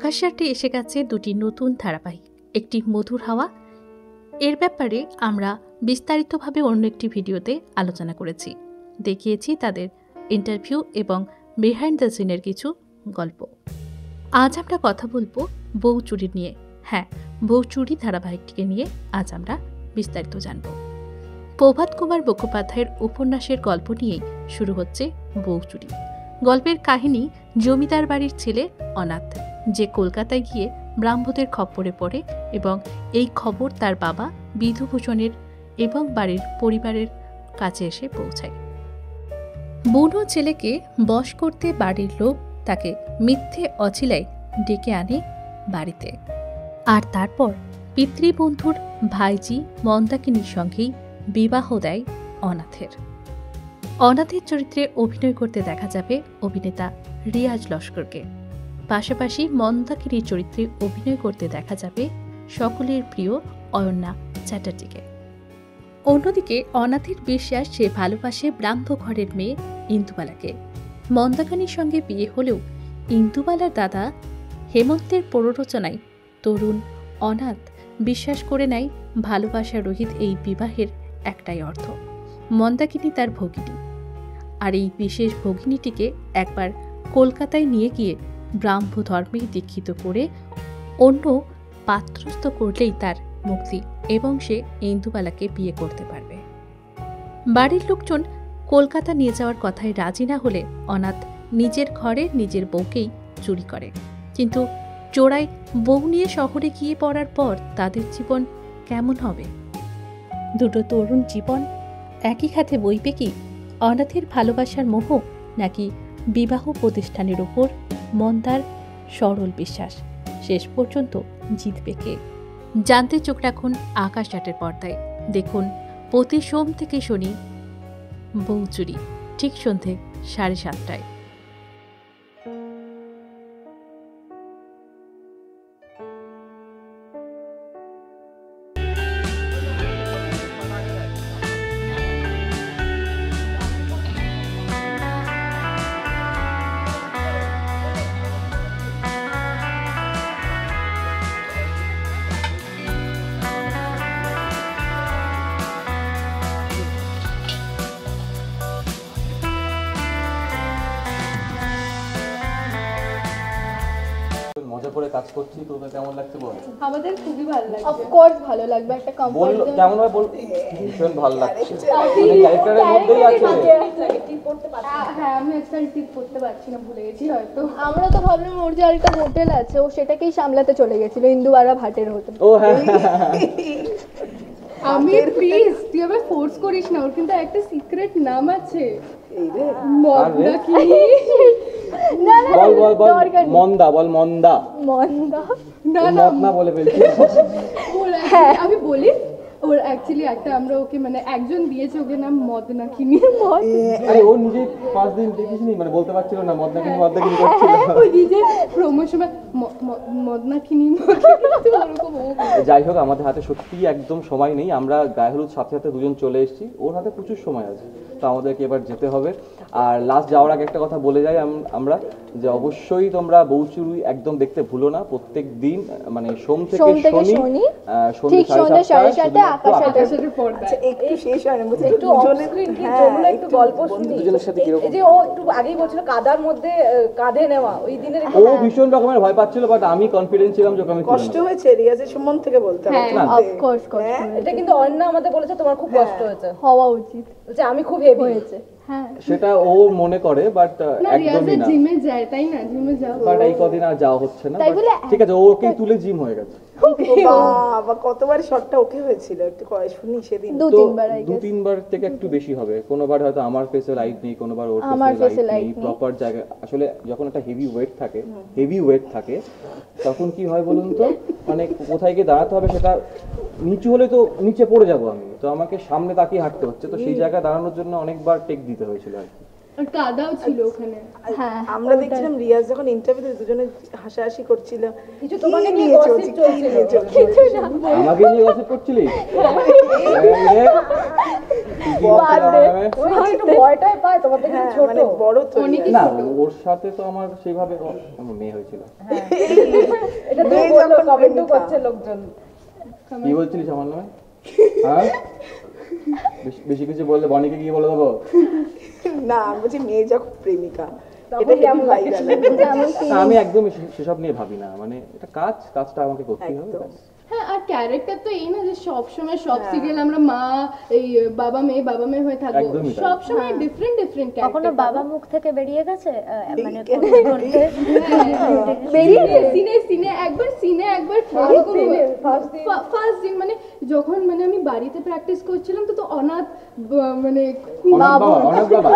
আকাশাটে এসে গেছে দুটি নতুন ধারাবাহিক, একটি মধুর হাওয়া। এর ব্যাপারে আমরা বিস্তারিতভাবে অন্য একটি ভিডিওতে আলোচনা করেছি, দেখিয়েছি তাদের ইন্টারভিউ এবং বিহাইন্ড দ্য সিনের কিছু গল্প। আজ আমরা কথা বলবো বউ চুরি নিয়ে। হ্যাঁ, বউ চুরি ধারাবাহিকটিকে নিয়ে আজ আমরা বিস্তারিত জানব। প্রভাত কুমার মুখোপাধ্যায়ের উপন্যাসের গল্প নিয়েই শুরু হচ্ছে বউ চুরি। গল্পের কাহিনী জমিদার বাড়ির ছেলে অনাথ, যে কলকাতায় গিয়ে ব্রাহ্মদের খপ্পরে পড়ে এবং এই খবর তার বাবা বিধুভূষণের এবং বাড়ির পরিবারের কাছে এসে পৌঁছায়। বুনো ছেলেকে বশ করতে বাড়ির লোক তাকে মিথ্যে অছিলায় ডেকে আনে বাড়িতে, আর তারপর পিতৃবন্ধুর ভাইজি মন্দাকিনীর সঙ্গেই বিবাহ দেয় অনাথের। অনাথের চরিত্রে অভিনয় করতে দেখা যাবে অভিনেতা রিয়াজ লস্করকে। পাশাপাশি মন্দাকিনীর চরিত্রে অভিনয় করতে দেখা যাবে সকলের প্রিয় অয়ন্যা চ্যাটার্জিকে। অন্যদিকে অনাথের বিশ্বাস সে ভালোবাসে ব্রাহ্ম ঘরের মেয়ে ইন্দুবালাকে। মন্দাকিনীর সঙ্গে বিয়ে হলেও ইন্দুবালার দাদা হেমন্তের প্ররোচনায় তরুণ অনাথ বিশ্বাস করে নেয় ভালোবাসা রহিত এই বিবাহের একটাই অর্থ, মন্দাকিনী তার ভগিনী। আর এই বিশেষ ভগিনীটিকে একবার কলকাতায় নিয়ে গিয়ে ব্রাহ্ম ধর্মে দীক্ষিত করে অন্য পাত্রস্থ করলেই তার মুক্তি এবং সে ইন্দুবালাকে বিয়ে করতে পারবে। বাড়ির লোকজন কলকাতা নিয়ে যাওয়ার কথায় রাজি না হলে অনাথ নিজের ঘরে নিজের বউকেই চুরি করে। কিন্তু চোরাই বউ নিয়ে শহরে গিয়ে পড়ার পর তাদের জীবন কেমন হবে? দুটো তরুণ জীবন একই খাতে বইবে কি? অনাথের ভালোবাসার মোহ নাকি বিবাহ প্রতিষ্ঠানের উপর মন্দার সরল বিশ্বাস? শেষ পর্যন্ত জিতবে কে? জানতে চোখ রাখুন আকাশ আটের পর্দায়। দেখুন প্রতি সোম থেকে শনি বউ চুরি, ঠিক সন্ধে 7:30টায়। মজা করে কাজ করছি, তোদের কেমন লাগছে বল? আমাদের খুবই ভালো লাগছে। অফ কোর্স ভালো লাগবে, একটা কমফর্ট জোন। কেমন হয় বল? ভীষণ ভালো লাগছে। মানে ক্যারেক্টারের মধ্যেই আছে। টিপ করতে পারছি না। হ্যাঁ, আমি একটা টিপ করতে পারছি না, ভুলে গেছি হয়তো। আমরা তো ভাবলাম ওর যে আরেকটা হোটেল আছে, ও সেটাকেই সামলাতে চলে গেছিল, ইন্দুবালা ভাটের হোটেল। ও হ্যাঁ, আমি প্লিজ তুই আবার ফোর্স করিস না, ওর কিন্তু একটা সিক্রেট নাম আছে। মন্দা কি? না না বল বল বল, মন্দা বল, মন্দা মন্দা না না না বলে ফেলছি। আমি বলি ওর অ্যাকচুয়ালি একটা আমরা ওকে মানে একজন দিয়েছে ওকে নাম মদনাকিনী। মদ, আরে ও নিজে 5 দিন দেখিসনি, মানে বলতে পারছিল না মদনাকিনী মদনাকিনী করছিল। ও নিজে প্রমোশন মদনাকিনী। যাই হোক, আমাদের হাতে সত্যিই একদম সময় নেই। আমরা গায়ে হলুদ সাথে সাথে দুজন চলে এসেছি, ওর হাতে প্রচুর সময় আছে, তো আমাদেরকে এবার যেতে হবে। আর লাস্ট যাওয়ার আগে একটা কথা বলে যাই আমরা, যে অবশ্যই তোমরা বউ চুরি একদম দেখতে ভুলো না। প্রত্যেক দিন মানে সোম থেকে শনি সন্ধ্যে 7:30টায় আকাশের পর্দায়। একটু শেষ হয় না, একটু অনস্ক্রিন কি জমলো, একটু গল্প শুনি। দুজনের সাথে কি রকম? এই যে ও একটু আগেই বলছিল কাদার মধ্যে কাঁধে নেওয়া, ওই দিনের ও ভীষণ রকমের ভয় পাচ্ছিল, বাট আমি কনফিডেন্ট ছিলাম যে আমি কষ্ট হয়েছে। রিয়াজের সম্বন্ধে থেকে বলতে হবে। হ্যাঁ, অফ কোর্স কষ্ট। এটা কিন্তু অন্য আমাদের বলেছে তোমার খুব কষ্ট হয়েছে, হওয়া উচিত যে আমি খুব হেভি হয়েছে। হ্যাঁ, সেটা ও মনে করে, বাট একদমই না। জিমে যায় তাই না? জিমে যাও, বাট এই কদিন আর যাওয়া হচ্ছে না। ঠিক আছে, ওকে তুলে জিম হয়ে গেছে। বাবা, কতবার শটটা ওকে হয়েছিল একটু শুনি সেদিন। 2-3 বার থেকে একটু বেশি হবে। কোনোবার হয়তো আমার ফেসে লাইট নেই, কোনোবার ওর ফেসে লাইট নেই, প্রপার জায়গা। আসলে যখন একটা হেভি ওয়েট থাকে তখন কি হয় বলুন তো, মানে কোথায় গিয়ে দাঁড়াতে হবে, সেটা নিচু হলে তো নিচে পড়ে যাবো আমি, তো আমাকে সামনে তাকিয়ে হাঁটতে হচ্ছে, তো সেই জায়গায় দাঁড়ানোর জন্য অনেকবার টেক দিতে হয়েছিল আর কি। আর কাদাও ছিল ওখানে। হ্যাঁ আমরা দেখছিলাম রিয়াজ যখন ইন্টারভিউতে দুজনে হাসাহাসি করছিল, কিছু তোমাকে নিয়ে গসিপ চলছিল। কিছু না আমাকে নিয়ে গসিপ করছিলি? ওই একটু ভয়টাই পায় তোমার থেকে ছোট, মানে বড় তো অনেকই না, ওর সাথে তো আমার সেইভাবে আমার মেয়ে হয়েছিল। এটা তো বললো, কমেন্টও করছে লোকজন। কি বলছিলিস আমার নামে? হ্যাঁ, বেশি কিছু বললে বনিকে গিয়ে বলে দেবো। না, আমি বলছি মেয়ে যখন প্রেমিকা, এটা কেমন ভাইরাল। আমি একদমই সেসব নিয়ে ভাবি না, মানে এটা কাজটা আমাকে করতেই হবে। হ্যাঁ, আর ক্যারেক্টার তো এই না যে সব সময় সব সিরিয়াল আমরা মা এই বাবা মেয়ে হয়ে থাকবো, একদমই তাই। সব সময় ডিফারেন্ট ক্যারেক্টার। কখনো বাবা মুখ থেকে বেরিয়ে গেছে মানে বেরিয়ে সিনে একবার ফার্স্ট দিন মানে যখন মানে আমি বাড়িতে প্র্যাকটিস করছিলাম তো অনাথ মানে অনাথ বাবা